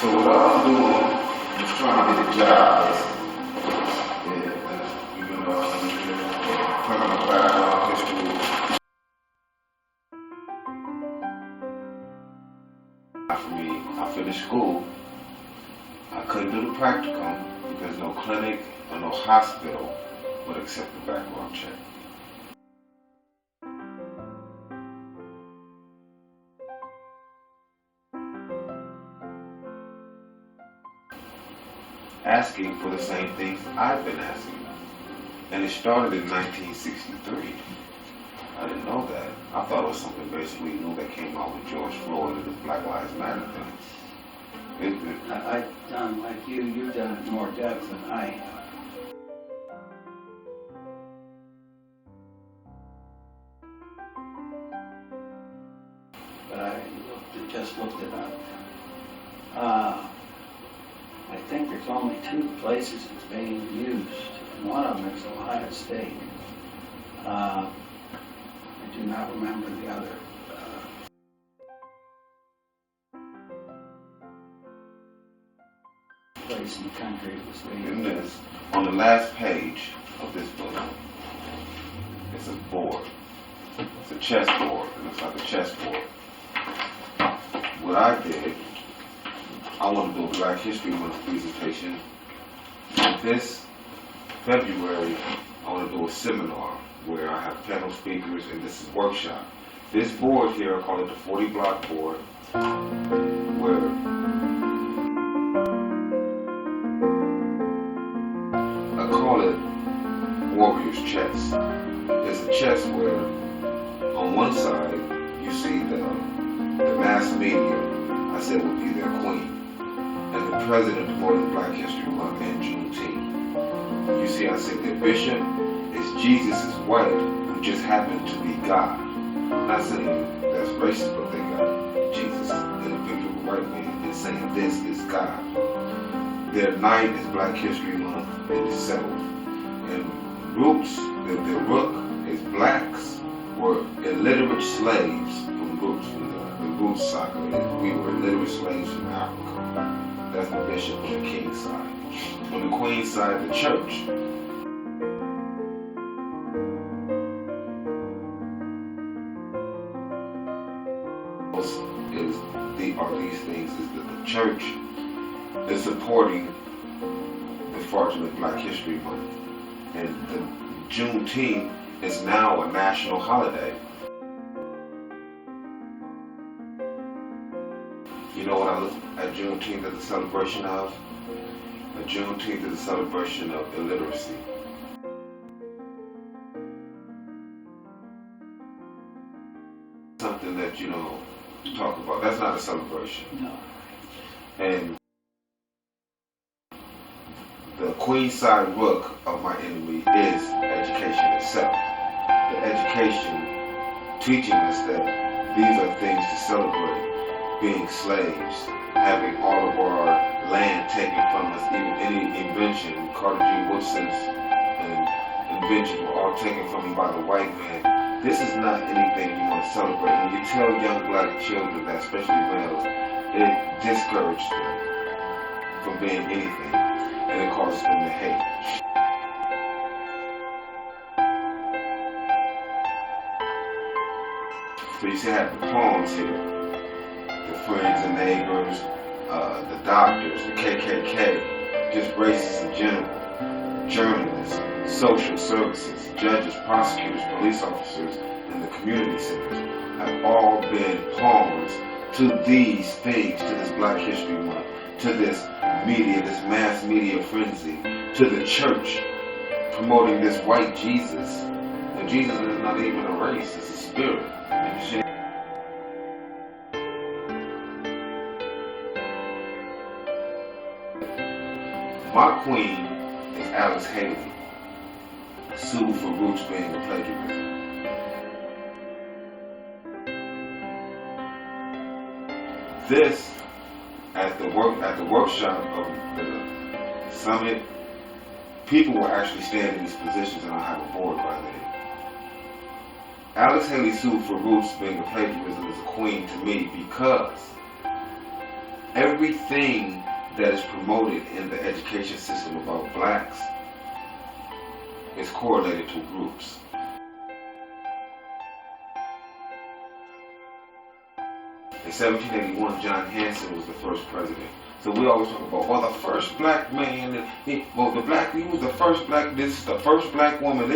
So what I'm doing is trying to get a job. Talking about background history. For me, I finished school. I couldn't do the practicum because no clinic or no hospital would accept the background check. Asking for the same things I've been asking. And it started in 1963. I didn't know that. I thought it was something basically new that came out with George Floyd and the Black Lives Matter thing. I've done like you've done it more depth than I have. But I just looked it up. I think there's only 2 places it's being used, and one of them is Ohio State. I do not remember the other. Place in the country it was being And used. this, on the last page of this book, it's a board. It's a chessboard. It looks like a chessboard. What I did, I want to do a Black History Month presentation. And this February, I want to do a seminar where I have panel speakers, and this is workshop. This board here, I call it the 40 block board, where I call it Warrior's Chess. It's a chess where on one side you see the mass media, I said would be their queen, and the president promoting Black History Month and Juneteenth. You see, I said their bishop is Jesus' wife, who just happened to be God. I'm not saying that's racist, but they got Jesus in the picture of a white man and saying this is God. Their night is Black History Month in December. And roots, the rook is blacks were illiterate slaves from roots, from the roots soccer. We were illiterate slaves from Africa. That's the bishop on the king's side. On the queen's side, the church. Are these things is that the church is supporting the fraudulent Black History Month, and the Juneteenth is now a national holiday. You know what I look at Juneteenth as a celebration of? A Juneteenth is a celebration of illiteracy. Something that, talk about. That's not a celebration. No. And the queen side rook of my enemy is education itself. The education teaching us that these are things to celebrate. Being slaves, having all of our land taken from us, even any invention, Carter G. Woodson's inventions were all taken from me by the white man. This is not anything you want to celebrate. When you tell young Black children that, especially males, it discourages them from being anything, and it causes them to hate. So you see I have the pawns here, the friends and neighbors, the doctors, the KKK, just racists in general, journalists, social services, judges, prosecutors, police officers, and the community centers have all been pawns to these things, to this Black History Month, to this media, this mass media frenzy, to the church promoting this white Jesus. And Jesus is not even a race, it's a spirit. My queen is Alice Haley, sued for Roots being a plagiarism. This, at the workshop of the summit, people will actually stand in these positions, and I'll have a board by then. Alice Haley sued for Roots being a plagiarism as a queen to me because Everything that is promoted in the education system about blacks is correlated to groups. In 1781, John Hanson was the first president. So we always talk about, well, the first black man, he was the first black, this is the first black woman,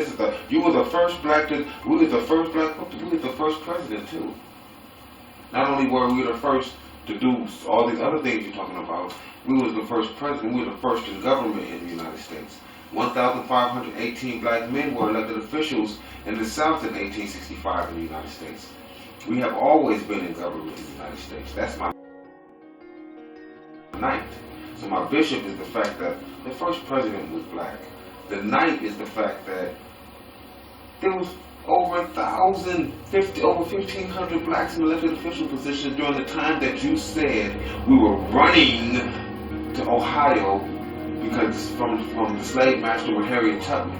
you were the first black, we were the first black, we were the first president too. Not only were we the first to do all these other things you're talking about, we was the first president, we were the first in government in the United States. 1,518 black men were elected officials in the South in 1865 in the United States. We have always been in government in the United States. That's my ninth. So my bishop is the fact that the first president was black. The ninth is the fact that there was over 1,500 blacks in elected official positions during the time that you said we were running to Ohio because from the slave master with Harriet Tubman.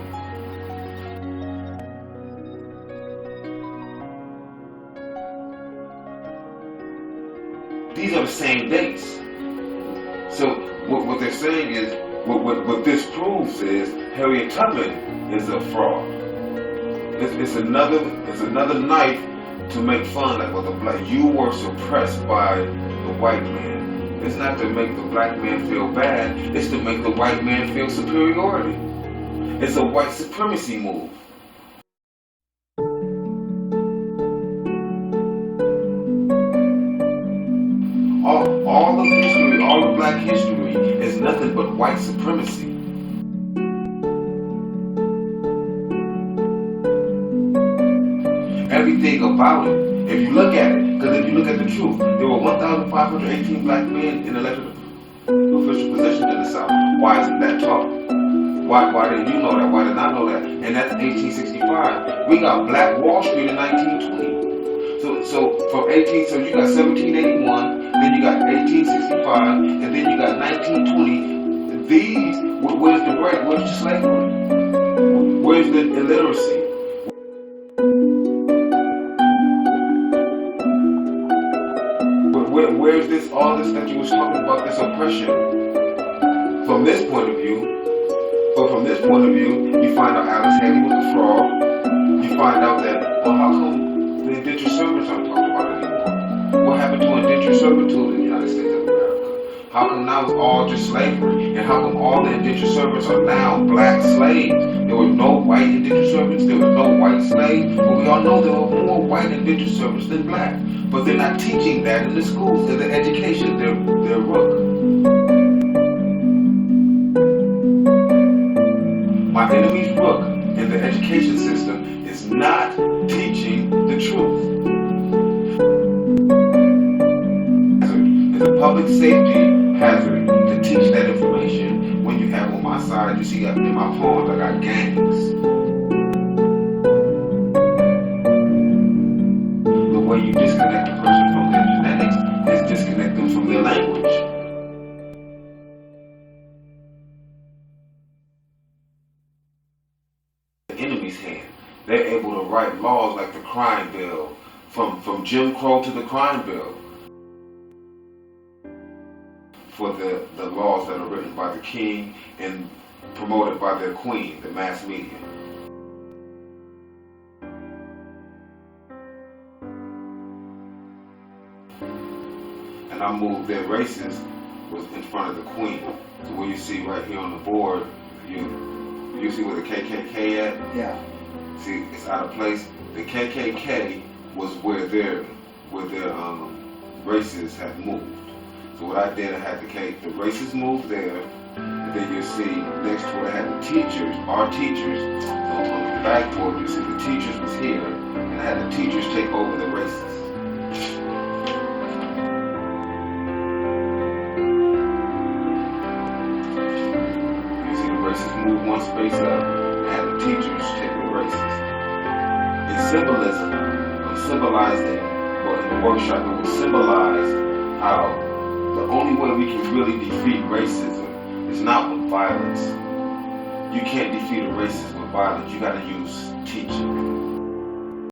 These are the same dates. So what they're saying is, what this proves is Harriet Tubman is a fraud. It's another knife to make fun of the black. You were suppressed by the white man. It's not to make the black man feel bad. It's to make the white man feel superiority. It's a white supremacy move. All of history, all of black history is nothing but white supremacy. Everything about it, if you look at it, because if you look at the truth, there were 1,518 black men in elected official positions in the South. Why isn't that taught? Why didn't you know that? Why did I know that? And that's 1865. We got Black Wall Street in 1920. So from so you got 1781, then you got 1865, and then you got 1920. These, where's the break? Where's the slavery? Where's the illiteracy? Where's this, all this that you was talking about, this oppression? From this point of view, you find out Alex Haley was a fraud. You find out that, well, how come the indentured servants aren't talked about anymore? What happened to indentured servitude in the United States of America? How come now it's all just slavery? And how come all the indentured servants are now black slaves? There were no white indentured servants, there was no white slaves, but we all know there were more white indentured servants than black. But they're not teaching that in the schools, in the education, they're rook. My enemy's rook in the education system is not teaching the truth. It's a public safety hazard to teach that information when you have on my side, you see in my palms, I got gangs. The way you disconnect a person from their genetics is disconnect them from their language. The enemy's hand. They're able to write laws like the crime bill, from Jim Crow to the crime bill, for the laws that are written by the king and promoted by their queen, the mass media. And I moved their races was in front of the queen. So where you see right here on the board, you see where the KKK at? Yeah. See, it's out of place. The KKK was where their races had moved. So what I did, I had the races moved there, and then you see next to it I had the teachers, our teachers. So on the backboard, you see the teachers was here, and I had the teachers take over the races. Move one space up and have the teachers take the races. In symbolism, I'm symbolizing, well, in the workshop, it will symbolize how the only way we can really defeat racism is not with violence. You can't defeat a racist with violence. You got to use teaching.